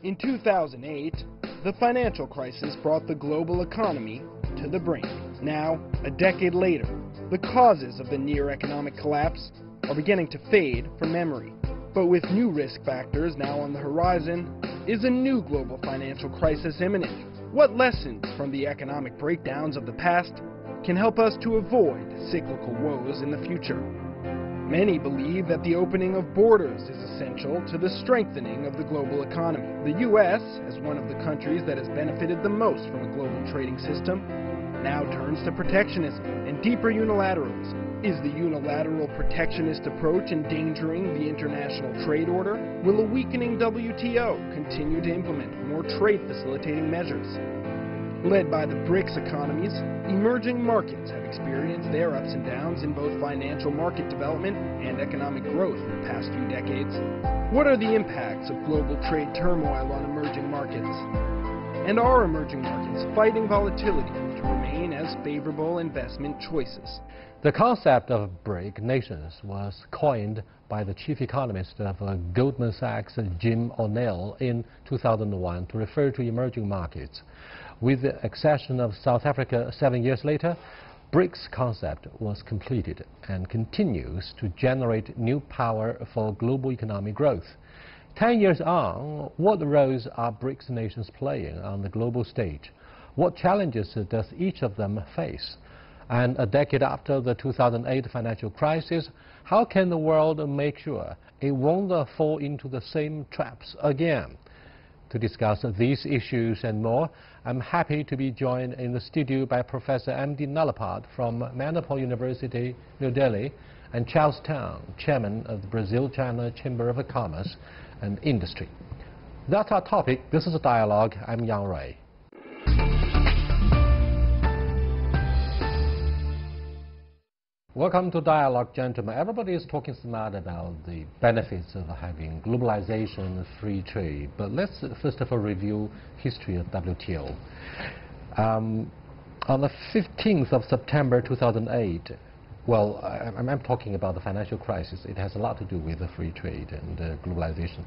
In 2008, the financial crisis brought the global economy to the brink. Now, a decade later, the causes of the near economic collapse are beginning to fade from memory. But with new risk factors now on the horizon, is a new global financial crisis imminent? What lessons from the economic breakdowns of the past can help us to avoid cyclical woes in the future? Many believe that the opening of borders is essential to the strengthening of the global economy. The U.S., as one of the countries that has benefited the most from a global trading system, now turns to protectionism and deeper unilateralism. Is the unilateral protectionist approach endangering the international trade order? Will a weakening WTO continue to implement more trade-facilitating measures? Led by the BRICS economies, emerging markets have experienced their ups and downs in both financial market development and economic growth in the past few decades. What are the impacts of global trade turmoil on emerging markets? And are emerging markets fighting volatility to remain as favorable investment choices? The concept of BRIC nations was coined by the chief economist of Goldman Sachs, Jim O'Neill, in 2001 to refer to emerging markets. With the accession of South Africa 7 years later, BRICS concept was completed and continues to generate new power for global economic growth. 10 years on, what roles are BRICS nations playing on the global stage? What challenges does each of them face? And a decade after the 2008 financial crisis, how can the world make sure it won't fall into the same traps again? To discuss these issues and more, I'm happy to be joined in the studio by Professor M.D. Nalapad from Manipal University, New Delhi, and Charles Tang, Chairman of the Brazil-China Chamber of Commerce and Industry. That's our topic. This is a dialogue. I'm Yang Rui. Welcome to Dialogue, gentlemen. Everybody is talking smart about the benefits of having globalization, free trade. But let's first of all review history of WTO. On the 15th of September 2008, well, I'm talking about the financial crisis. It has a lot to do with the free trade and globalization.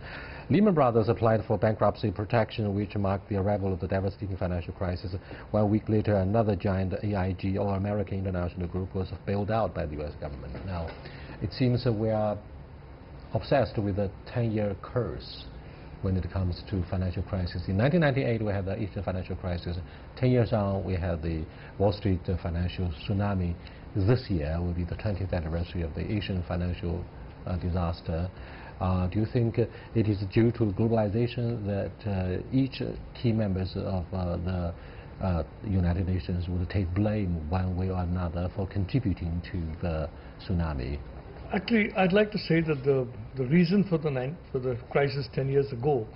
Lehman Brothers applied for bankruptcy protection, which marked the arrival of the devastating financial crisis. 1 week later, another giant AIG, or American International Group, was bailed out by the U.S. government. Now, it seems that we are obsessed with a 10-year curse when it comes to financial crisis. In 1998, we had the Asian financial crisis. 10 years on, we had the Wall Street financial tsunami. This year will be the 20th anniversary of the Asian financial disaster. Do you think it is due to globalization that each key members of the United Nations would take blame one way or another for contributing to the tsunami? Actually, I'd like to say that the reason for the crisis 10 years ago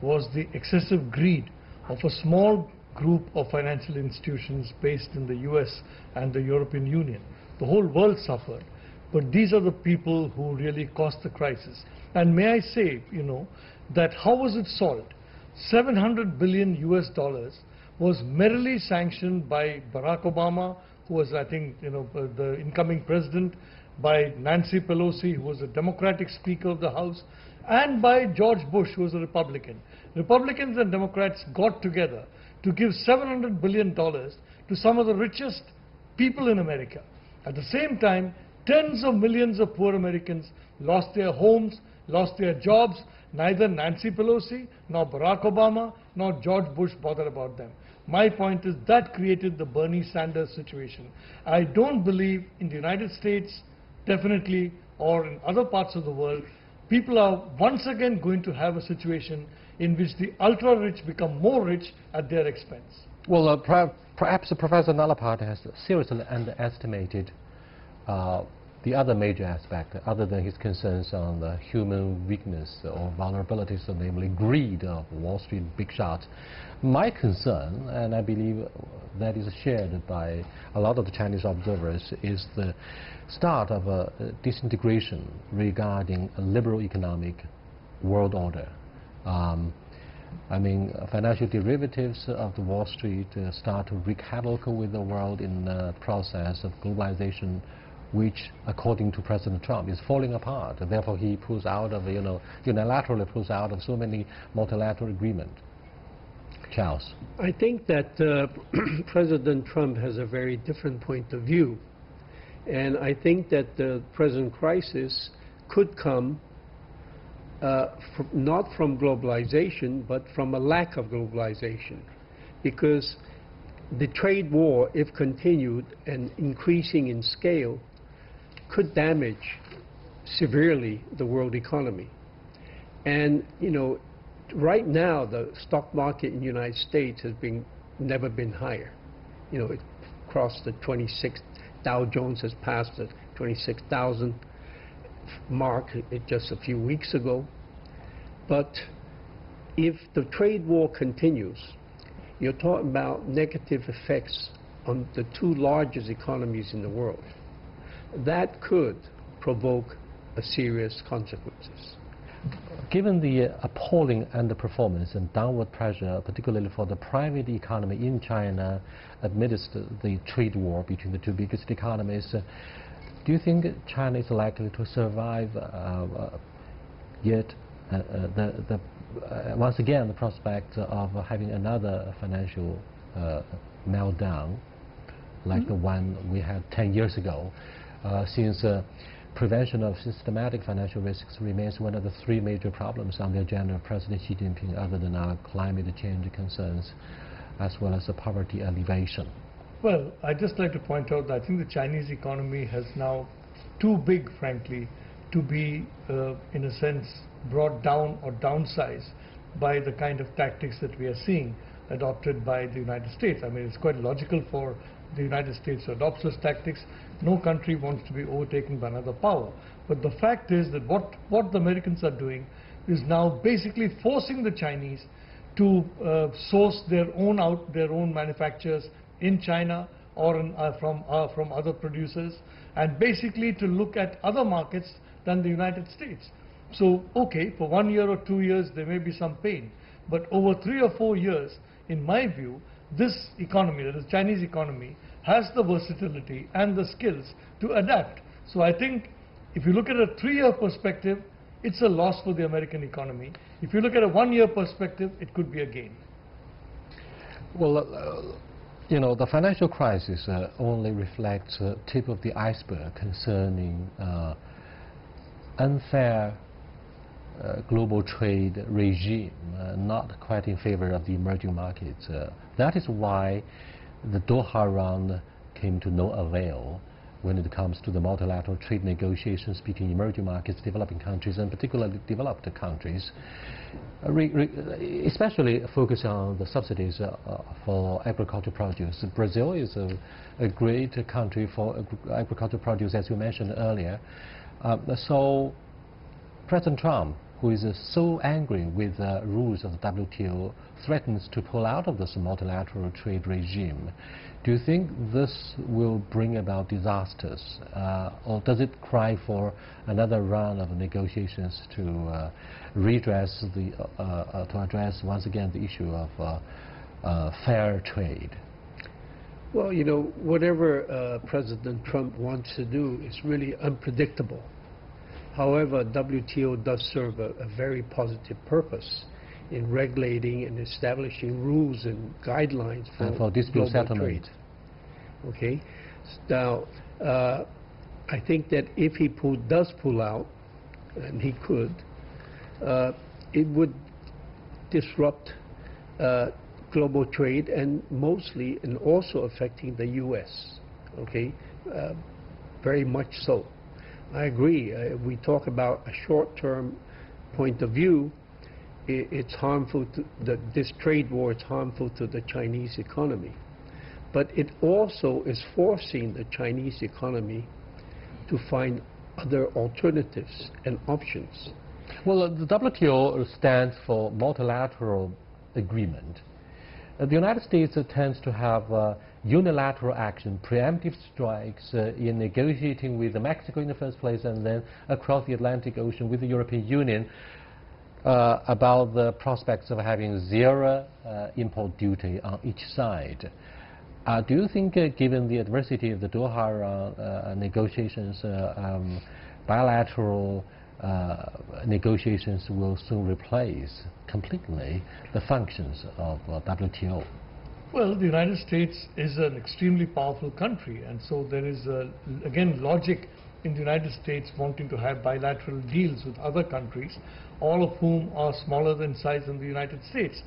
was the excessive greed of a small group of financial institutions based in the US and the European Union. The whole world suffered, but these are the people who really caused the crisis. And may I say, that how was it solved? $700 billion was merrily sanctioned by Barack Obama, who was, I think, the incoming president, by Nancy Pelosi, who was a Democratic Speaker of the House, and by George Bush, who was a Republican. Republicans and Democrats got together to give $700 billion to some of the richest people in America. At the same time, tens of millions of poor Americans lost their homes, lost their jobs. Neither Nancy Pelosi, nor Barack Obama, nor George Bush bothered about them. My point is that created the Bernie Sanders situation. I don't believe in the United States, definitely, or in other parts of the world, people are once again going to have a situation in which the ultra-rich become more rich at their expense. Well, perhaps Professor Nalapad has seriously underestimated the other major aspect, other than his concerns on the human weakness or vulnerabilities, namely greed of Wall Street big shots. My concern, and I believe that is shared by a lot of the Chinese observers, is the start of a disintegration regarding a liberal economic world order. I mean, financial derivatives of the Wall Street start to wreak havoc with the world in the process of globalization which, according to President Trump, is falling apart. Therefore, he pulls out of, unilaterally pulls out of so many multilateral agreements. Charles. I think that President Trump has a very different point of view. And I think that the present crisis could come not from globalization, but from a lack of globalization. Because the trade war, if continued and increasing in scale, could damage severely the world economy. And, right now, the stock market in the United States has never been higher. It crossed the 26, Dow Jones has passed the 26,000 mark just a few weeks ago. But if the trade war continues, you're talking about negative effects on the two largest economies in the world. That could provoke serious consequences. Given the appalling underperformance and downward pressure, particularly for the private economy in China amidst the trade war between the two biggest economies, do you think China is likely to survive yet once again the prospect of having another financial meltdown like the one we had 10 years ago, since prevention of systematic financial risks remains one of the three major problems on the agenda of President Xi Jinping, other than our climate change concerns, as well as the poverty alleviation? Well, I'd just like to point out that I think the Chinese economy has now too big, frankly, to be, in a sense, brought down or downsized by the kind of tactics that we are seeing adopted by the United States. I mean, it's quite logical for the United States to adopt such tactics. No country wants to be overtaken by another power. But the fact is that what the Americans are doing is now basically forcing the Chinese to source their own manufacturers in China or from other producers, and basically to look at other markets than the United States. So, okay, for 1 year or 2 years there may be some pain, but over 3 or 4 years, in my view, this economy, that is the Chinese economy, has the versatility and the skills to adapt. So I think if you look at a 3-year perspective, it's a loss for the American economy. If you look at a 1-year perspective, it could be a gain. Well, the financial crisis only reflects the tip of the iceberg concerning unfair global trade regime, not quite in favor of the emerging markets. That is why the Doha round came to no avail when it comes to the multilateral trade negotiations between emerging markets, developing countries, and particularly developed countries, especially focus on the subsidies for agricultural produce. Brazil is a great country for agricultural produce, as you mentioned earlier. So President Trump, who is so angry with the rules of the WTO, threatens to pull out of this multilateral trade regime. Do you think this will bring about disasters, or does it cry for another round of negotiations to address once again the issue of fair trade? Well, whatever President Trump wants to do is really unpredictable. However, WTO does serve a very positive purpose in regulating and establishing rules and guidelines for dispute settlement. Trade. Okay. Now, I think that if he does pull out, and he could, it would disrupt global trade and also affecting the U.S. Okay, very much so. I agree. We talk about a short-term point of view. It's harmful to this trade war. It's harmful to the Chinese economy, but it also is forcing the Chinese economy to find other alternatives and options. Well, the WTO stands for multilateral agreement. The United States tends to have unilateral action, preemptive strikes in negotiating with Mexico in the first place, and then across the Atlantic Ocean with the European Union about the prospects of having zero import duty on each side. Do you think, given the adversity of the Doha negotiations, bilateral negotiations will soon replace completely the functions of WTO? Well, the United States is an extremely powerful country, and so there is, again, logic in the United States wanting to have bilateral deals with other countries, all of whom are smaller in size than the United States.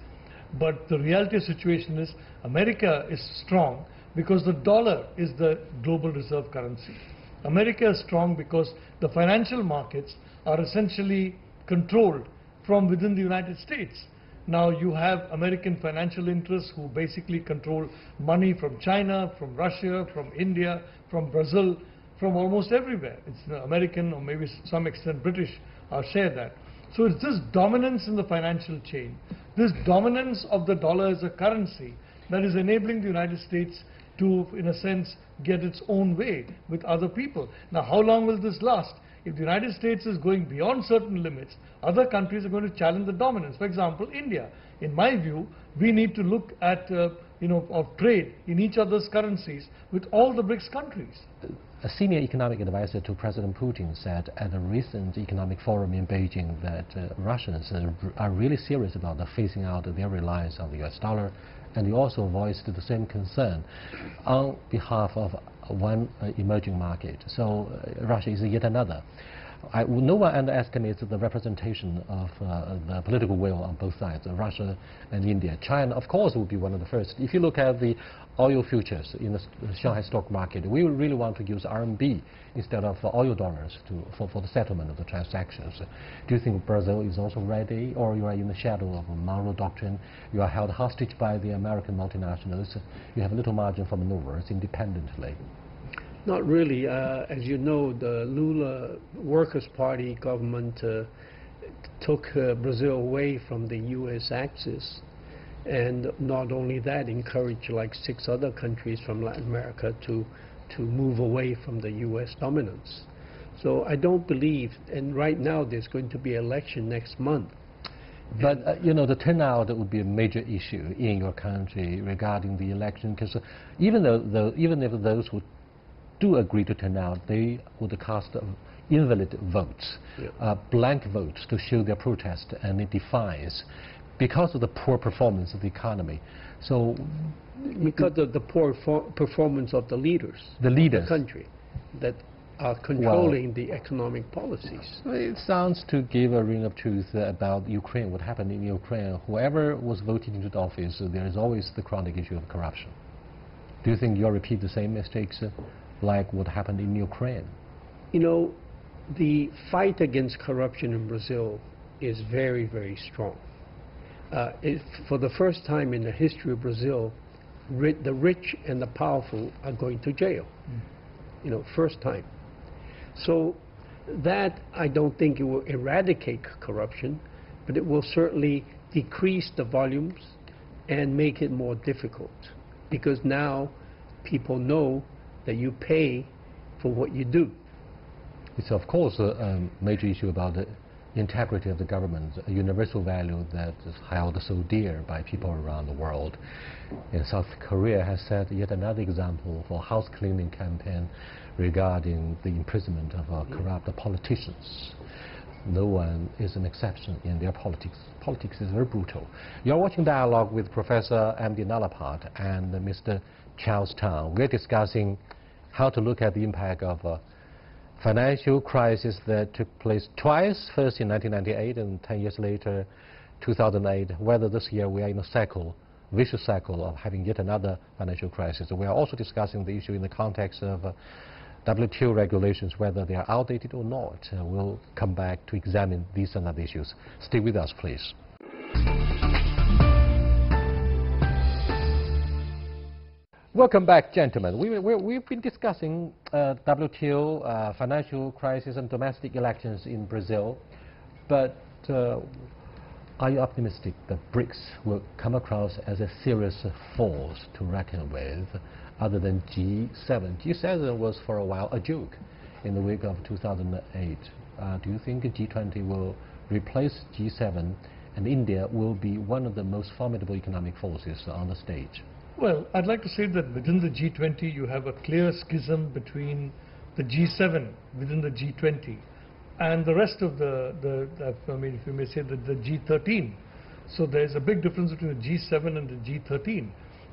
But the reality of the situation is America is strong because the dollar is the global reserve currency. America is strong because the financial markets are essentially controlled from within the United States. Now you have American financial interests who basically control money from China, from Russia, from India, from Brazil, from almost everywhere. It's American or maybe to some extent British share that. So it's this dominance in the financial chain, this dominance of the dollar as a currency that is enabling the United States to, in a sense, get its own way with other people. Now, how long will this last? If the United States is going beyond certain limits, other countries are going to challenge the dominance. For example, India. In my view, we need to look at, of trade in each other's currencies with all the BRICS countries. A senior economic advisor to President Putin said at a recent economic forum in Beijing that Russians are really serious about phasing out their reliance on the US dollar, and he also voiced the same concern on behalf of one emerging market. So Russia is yet another. No one underestimates the representation of the political will on both sides, Russia and India. China, of course, will be one of the first. If you look at the oil futures in the Shanghai stock market, we really want to use RMB instead of oil dollars for the settlement of the transactions. Do you think Brazil is also ready, or you are in the shadow of a Monroe Doctrine? You are held hostage by the American multinationals. You have little margin for maneuvers independently. Not really. As you know, the Lula Workers' Party government took Brazil away from the U.S. axis, and not only that, encouraged like 6 other countries from Latin America to move away from the U.S. dominance. So I don't believe, and right now there's going to be an election next month. But the turnout would be a major issue in your country regarding the election, because even if those who do agree to turn out, they would cast invalid votes, blank votes to show their protest and their defiance because of the poor performance of the economy. So, because of the poor performance of the leaders of the country that are controlling the economic policies. It sounds to give a ring of truth about Ukraine, what happened in Ukraine. Whoever was voted into the office, there is always the chronic issue of corruption. Do you think you'll repeat the same mistakes like what happened in Ukraine? The fight against corruption in Brazil is very, very strong. For the first time in the history of Brazil, the rich and the powerful are going to jail. First time. So that, I don't think it will eradicate corruption, but it will certainly decrease the volumes and make it more difficult, because now people know that you pay for what you do. It's of course a major issue about the integrity of the government, a universal value that is held so dear by people around the world. And South Korea has set yet another example for house cleaning campaign regarding the imprisonment of corrupt politicians. No one is an exception in their politics. Politics is very brutal. You're watching Dialogue with Professor M.D. Nalapat and Mr. Charles Tang. We're discussing how to look at the impact of a financial crisis that took place twice, first in 1998 and 10 years later, 2008, whether this year we are in a cycle, vicious cycle of having yet another financial crisis. We are also discussing the issue in the context of WTO regulations, whether they are outdated or not. We'll come back to examine these and other issues. Stay with us, please. Welcome back, gentlemen. We've been discussing WTO, financial crisis and domestic elections in Brazil, but are you optimistic that BRICS will come across as a serious force to reckon with other than G7? G7 was for a while a joke in the wake of 2008. Do you think G20 will replace G7 and India will be one of the most formidable economic forces on the stage? Well, I'd like to say that within the G20 you have a clear schism between the G7 within the G20 and the rest of I mean, if you may say, the G13. So there's a big difference between the G7 and the G13.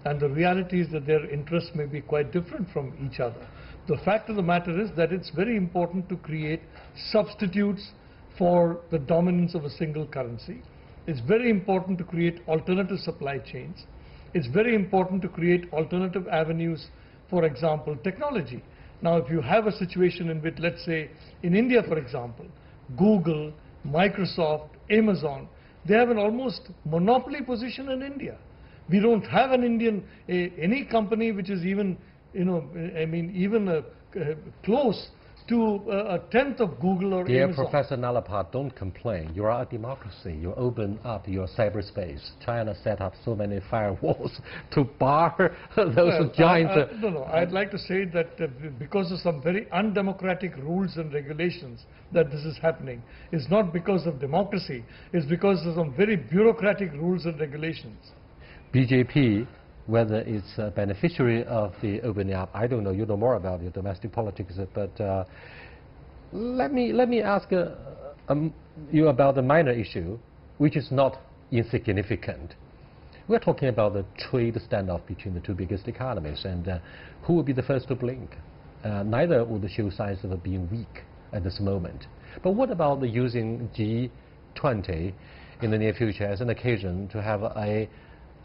And the reality is that their interests may be quite different from each other. The fact of the matter is that it's very important to create substitutes for the dominance of a single currency. It's very important to create alternative supply chains. It's very important to create alternative avenues, for example, technology. Now, if you have a situation in which, let's say, in India, for example, Google, Microsoft, Amazon, they have an almost monopoly position in India. We don't have an any company which is even, I mean, even close to a tenth of Google or Dear Amazon. Professor Nalapat, don't complain. You are a democracy. You open up your cyberspace. China set up so many firewalls to bar those giants. No. I'd like to say that because of some very undemocratic rules and regulations that this is happening. It's not because of democracy. It's because of some very bureaucratic rules and regulations. BJP, whether it's a beneficiary of the opening up, I don't know. You know more about your domestic politics, but let me ask you about the minor issue, which is not insignificant. We're talking about the trade standoff between the two biggest economies, and who will be the first to blink? Neither would show signs of being weak at this moment. But what about the using G20 in the near future as an occasion to have a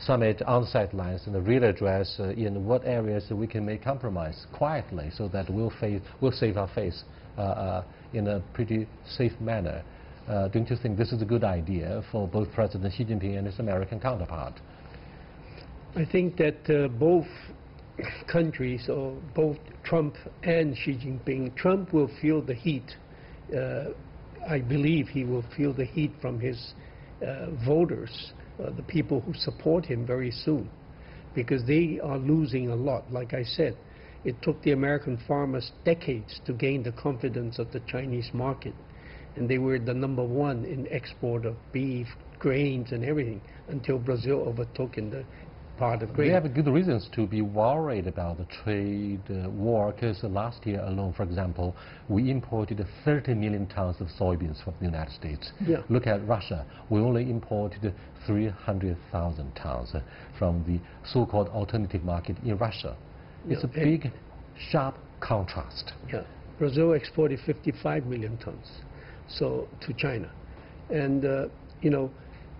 summit on the sidelines and really address in what areas we can make compromise quietly so that we'll save our face in a pretty safe manner? Don't you think this is a good idea for both President Xi Jinping and his American counterpart? I think that both countries, or both Trump and Xi Jinping, Trump will feel the heat. I believe he will feel the heat from his voters, the people who support him very soon, because they are losing a lot. Like I said, it took the American farmers decades to gain the confidence of the Chinese market, and they were the #1 in export of beef, grains and everything until Brazil overtook in the part of grain. We have good reasons to be worried about the trade war, because last year alone, for example, we imported 30 million tons of soybeans from the United States. Yeah. Look at Russia. We only imported 300,000 tons from the so-called alternative market in Russia. It's a big, sharp contrast. Yeah. Brazil exported 55 million tons to China. And,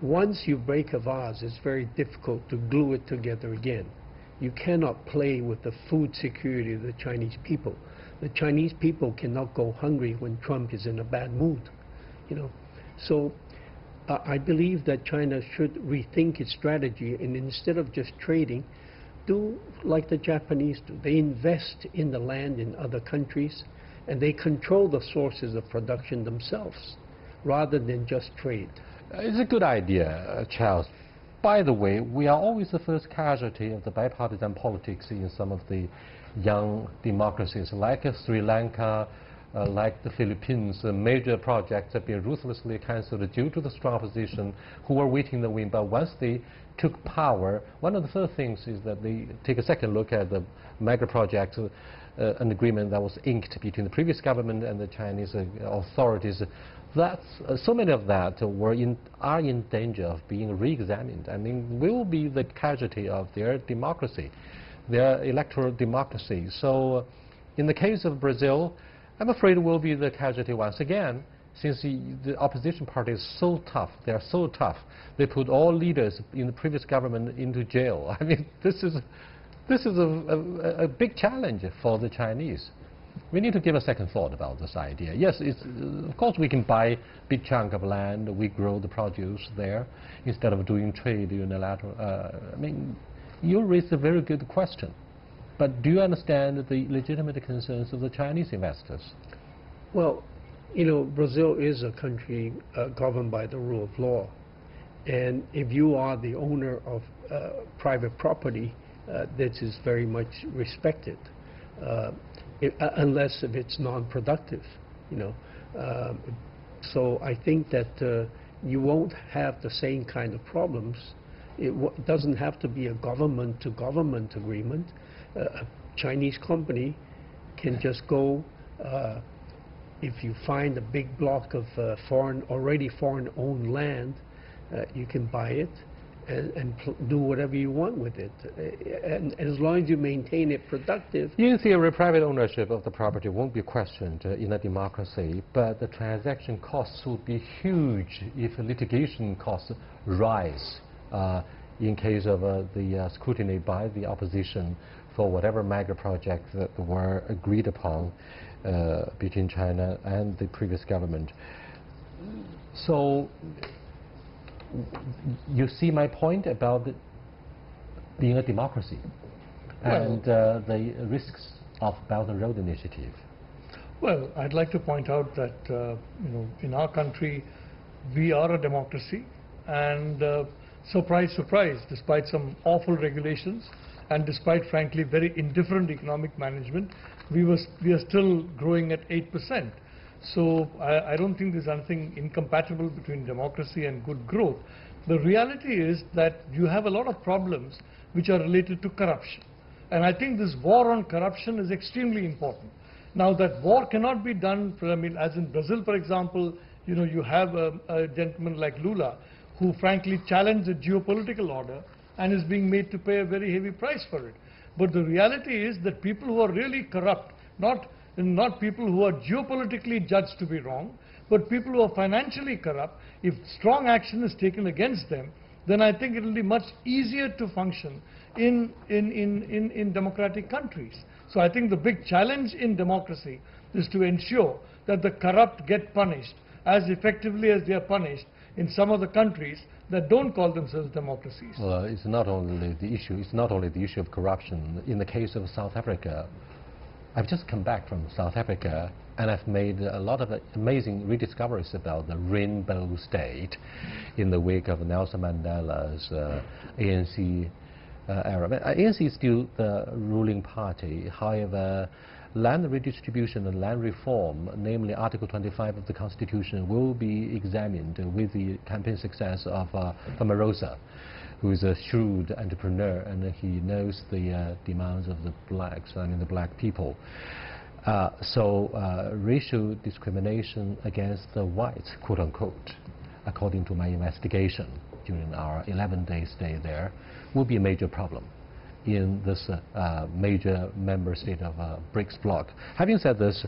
once you break a vase, it's very difficult to glue it together again. You cannot play with the food security of the Chinese people. The Chinese people cannot go hungry when Trump is in a bad mood. So I believe that China should rethink its strategy, and instead of just trading, do like the Japanese do. They invest in the land in other countries, and they control the sources of production themselves, rather than just trade. It's a good idea, Charles. By the way, we are always the first casualty of the bipartisan politics in some of the young democracies, like Sri Lanka, like the Philippines. Major projects have been ruthlessly cancelled due to the strong opposition who were waiting in the wing. But once they took power, one of the first things is that they take a second look at the mega project, an agreement that was inked between the previous government and the Chinese authorities. So many of that are in danger of being re-examined. I mean, will be the casualty of their democracy, their electoral democracy. So in the case of Brazil, I'm afraid it will be the casualty once again, since the opposition party is so tough. They are so tough. They put all leaders in the previous government into jail. I mean, this is a big challenge for the Chinese. We need to give a second thought about this idea. Yes, of course we can buy a big chunk of land, we grow the produce there, instead of doing trade unilateral. I mean, you raised a very good question. But do you understand the legitimate concerns of the Chinese investors? Well, Brazil is a country governed by the rule of law. And if you are the owner of private property, this is very much respected. Unless if it's non-productive, So I think that you won't have the same kind of problems It doesn't have to be a government-to-government agreement. A Chinese company can just go, if you find a big block of already foreign-owned land, you can buy it and do whatever you want with it. And as long as you maintain it productive. In theory, private ownership of the property won't be questioned in a democracy, but the transaction costs would be huge if litigation costs rise in case of the scrutiny by the opposition for whatever mega projects that were agreed upon between China and the previous government. So you see my point about being a democracy and the risks of Belt and Road Initiative. Well, I'd like to point out that in our country we are a democracy, and surprise, surprise, despite some awful regulations and despite frankly very indifferent economic management, we are still growing at 8%. So I don't think there's anything incompatible between democracy and good growth. The reality is that you have a lot of problems which are related to corruption. And I think this war on corruption is extremely important. Now that war cannot be done, as in Brazil, for example, you have a gentleman like Lula who frankly challenged the geopolitical order and is being made to pay a very heavy price for it. But the reality is that people who are really corrupt, not people who are geopolitically judged to be wrong, but people who are financially corrupt, if strong action is taken against them, then I think it will be much easier to function in democratic countries. So I think the big challenge in democracy is to ensure that the corrupt get punished as effectively as they are punished in some of the countries that don't call themselves democracies. Well, it's not only the issue of corruption. In the case of South Africa, I've just come back from South Africa, and I've made a lot of amazing rediscoveries about the rainbow state in the wake of Nelson Mandela's ANC era. ANC is still the ruling party. However, land redistribution and land reform, namely Article 25 of the Constitution, will be examined with the campaign success of Omarosa, who is a shrewd entrepreneur, and he knows the demands of the blacks, the black people. So racial discrimination against the whites, quote unquote, according to my investigation during our 11-day stay there, will be a major problem in this major member state of BRICS bloc. Having said this,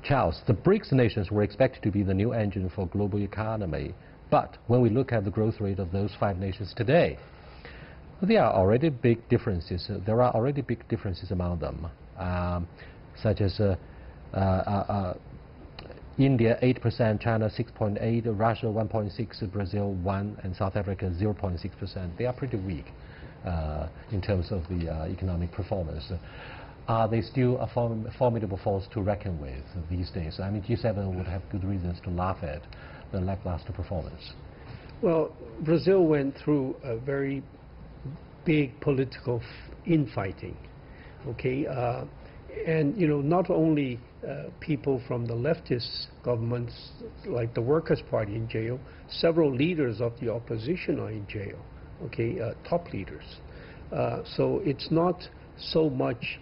Charles, the BRICS nations were expected to be the new engine for global economy. But when we look at the growth rate of those 5 nations today, there are already big differences. There are already big differences among them, such as India 8%, China 6.8%, Russia 1.6%, Brazil 1%, and South Africa 0.6%. They are pretty weak in terms of the economic performance. Are they still a formidable force to reckon with these days? I mean, G7 would have good reasons to laugh at the lackluster performance. Well, Brazil went through a very big political infighting, okay? And, not only people from the leftist governments, like the Workers' Party in jail, several leaders of the opposition are in jail, okay, top leaders. So it's not so much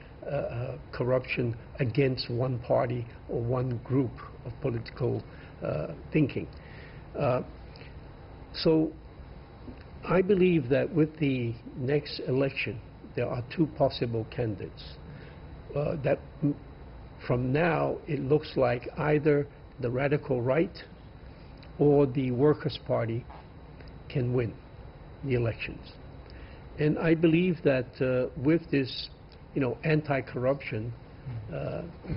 corruption against one party or one group of political thinking. So I believe that with the next election, there are 2 possible candidates. That from now, it looks like either the radical right or the Workers' Party can win the elections. And I believe that with this, anti-corruption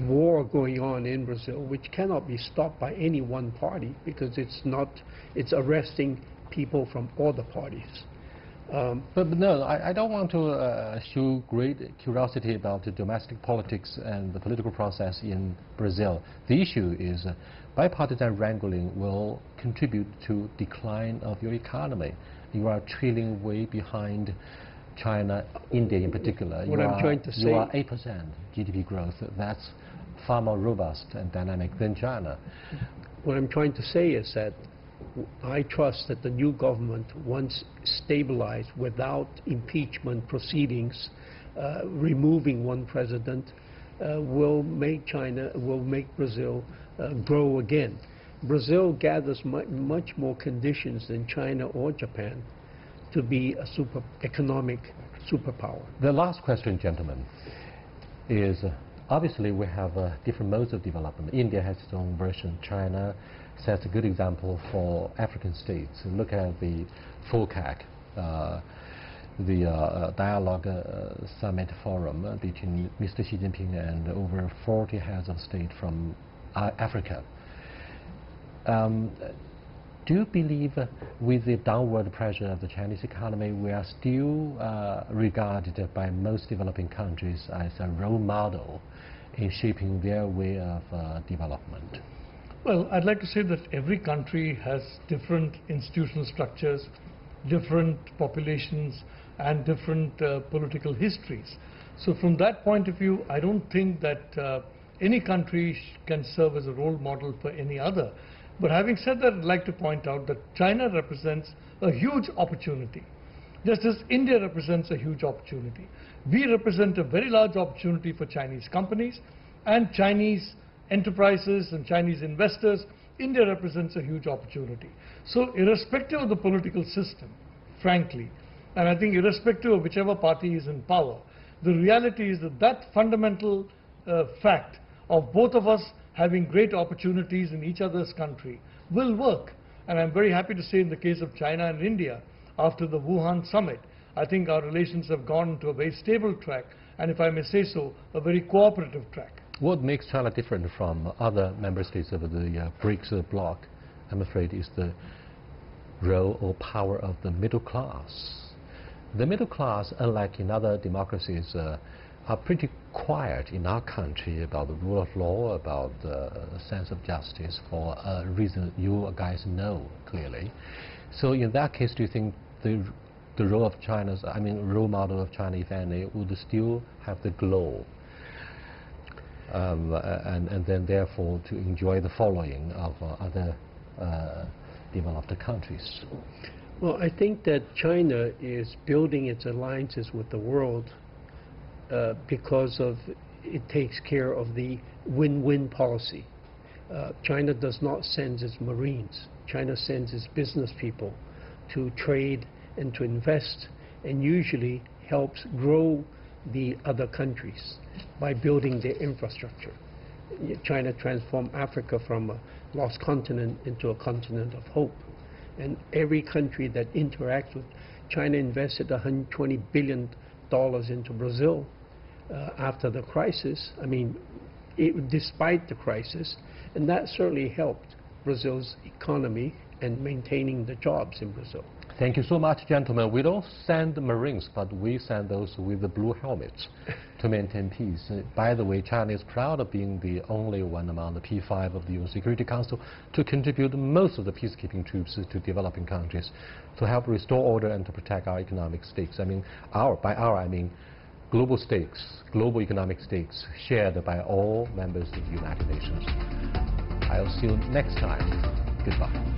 war going on in Brazil, which cannot be stopped by any one party because it's arresting people from all the parties. But no, I don't want to show great curiosity about the domestic politics and the political process in Brazil. The issue is bipartisan wrangling will contribute to decline of your economy. You are trailing way behind China, India in particular. What I'm trying to say, you are 8% GDP growth. That's far more robust and dynamic than China. What I'm trying to say is that I trust that the new government, once stabilized without impeachment proceedings, removing one president, will make Brazil grow again. Brazil gathers much more conditions than China or Japan to be a economic superpower. The last question, gentlemen, is obviously we have different modes of development. India has its own version. China sets a good example for African states. Look at the FOCAC, the Dialogue Summit Forum between Mr. Xi Jinping and over 40 heads of state from Africa. Do you believe with the downward pressure of the Chinese economy, we are still regarded by most developing countries as a role model in shaping their way of development? Well, I'd like to say that every country has different institutional structures, different populations, and different political histories. So from that point of view, I don't think that any country can serve as a role model for any other. But having said that, I'd like to point out that China represents a huge opportunity, just as India represents a huge opportunity. We represent a very large opportunity for Chinese companies and Chinese enterprises and Chinese investors. India represents a huge opportunity. So irrespective of the political system, frankly, and I think irrespective of whichever party is in power, the reality is that that fundamental fact of both of us having great opportunities in each other's country will work. And I'm very happy to say in the case of China and India, after the Wuhan summit, I think our relations have gone to a very stable track, and if I may say so, a very cooperative track. What makes China different from other member states of the BRICS bloc, I'm afraid, is the role or power of the middle class. The middle class, unlike in other democracies, are pretty quiet in our country about the rule of law, about the sense of justice, for a reason you guys know clearly. So in that case, do you think the role of China's, role model of China, if any, would still have the glow, and then therefore to enjoy the following of other developed countries? Well, I think that China is building its alliances with the world because of it takes care of the win-win policy. China does not send its Marines. China sends its business people to trade and to invest, and usually helps grow the other countries by building their infrastructure. China transformed Africa from a lost continent into a continent of hope. And every country that interacts with China invested $120 billion into Brazil after the crisis, despite the crisis, and that certainly helped Brazil's economy and maintaining the jobs in Brazil. Thank you so much, gentlemen. We don't send Marines, but we send those with the blue helmets to maintain peace. By the way, China is proud of being the only one among the P5 of the UN Security Council to contribute most of the peacekeeping troops to developing countries to help restore order and to protect our economic stakes. I mean global stakes, global economic stakes shared by all members of the United Nations. I'll see you next time. Goodbye.